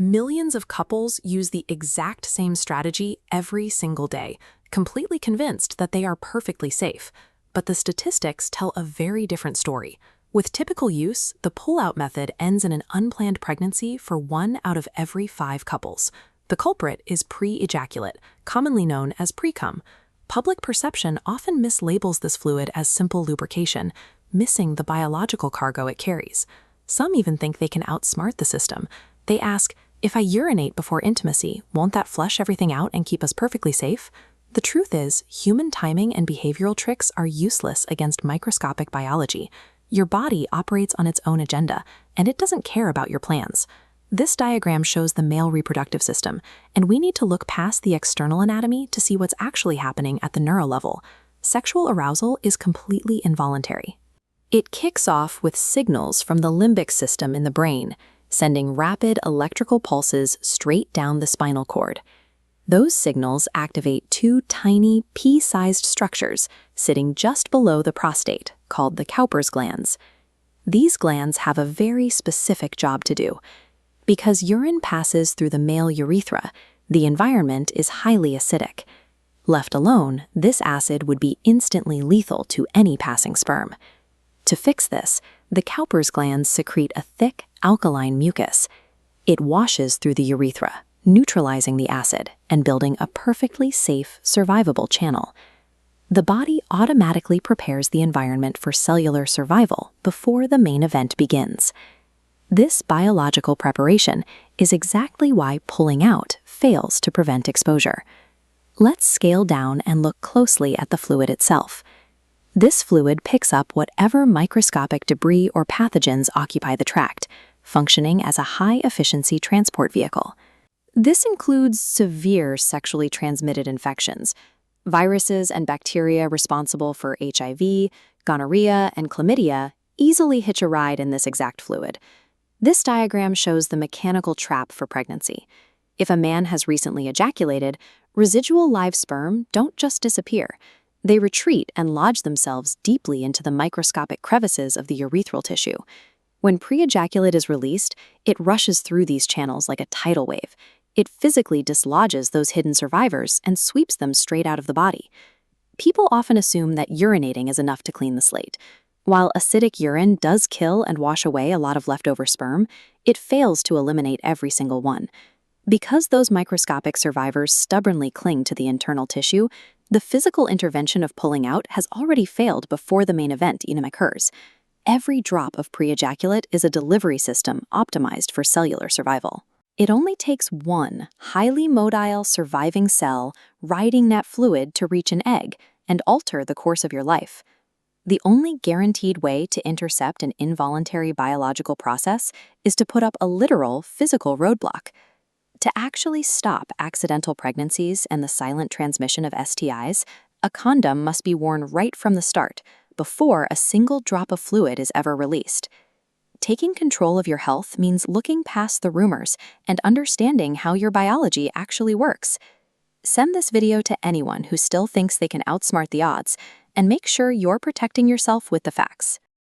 Millions of couples use the exact same strategy every single day, completely convinced that they are perfectly safe. But the statistics tell a very different story. With typical use, the pull-out method ends in an unplanned pregnancy for 1 out of every 5 couples. The culprit is pre-ejaculate, commonly known as pre-cum. Public perception often mislabels this fluid as simple lubrication, missing the biological cargo it carries. Some even think they can outsmart the system. They ask, if I urinate before intimacy, won't that flush everything out and keep us perfectly safe? The truth is, human timing and behavioral tricks are useless against microscopic biology. Your body operates on its own agenda, and it doesn't care about your plans. This diagram shows the male reproductive system, and we need to look past the external anatomy to see what's actually happening at the neural level. Sexual arousal is completely involuntary. It kicks off with signals from the limbic system in the brain, sending rapid electrical pulses straight down the spinal cord. Those signals activate 2 tiny pea-sized structures sitting just below the prostate, called the Cowpers glands. These glands have a very specific job to do. Because urine passes through the male urethra, the environment is highly acidic. Left alone, this acid would be instantly lethal to any passing sperm. To fix this, the Cowpers glands secrete a thick, alkaline mucus. It washes through the urethra, neutralizing the acid and building a perfectly safe, survivable channel. The body automatically prepares the environment for cellular survival before the main event begins. This biological preparation is exactly why pulling out fails to prevent exposure. Let's scale down and look closely at the fluid itself. This fluid picks up whatever microscopic debris or pathogens occupy the tract, functioning as a high-efficiency transport vehicle. This includes severe sexually transmitted infections. Viruses and bacteria responsible for HIV, gonorrhea, and chlamydia easily hitch a ride in this exact fluid. This diagram shows the mechanical trap for pregnancy. If a man has recently ejaculated, residual live sperm don't just disappear. They retreat and lodge themselves deeply into the microscopic crevices of the urethral tissue. When pre-ejaculate is released, it rushes through these channels like a tidal wave. It physically dislodges those hidden survivors and sweeps them straight out of the body. People often assume that urinating is enough to clean the slate. While acidic urine does kill and wash away a lot of leftover sperm, it fails to eliminate every single one. Because those microscopic survivors stubbornly cling to the internal tissue, the physical intervention of pulling out has already failed before the main event even occurs. Every drop of pre-ejaculate is a delivery system optimized for cellular survival. It only takes one highly motile surviving cell riding that fluid to reach an egg and alter the course of your life. The only guaranteed way to intercept an involuntary biological process is to put up a literal physical roadblock. To actually stop accidental pregnancies and the silent transmission of STIs, a condom must be worn right from the start, before a single drop of fluid is ever released. Taking control of your health means looking past the rumors and understanding how your biology actually works. Send this video to anyone who still thinks they can outsmart the odds, and make sure you're protecting yourself with the facts.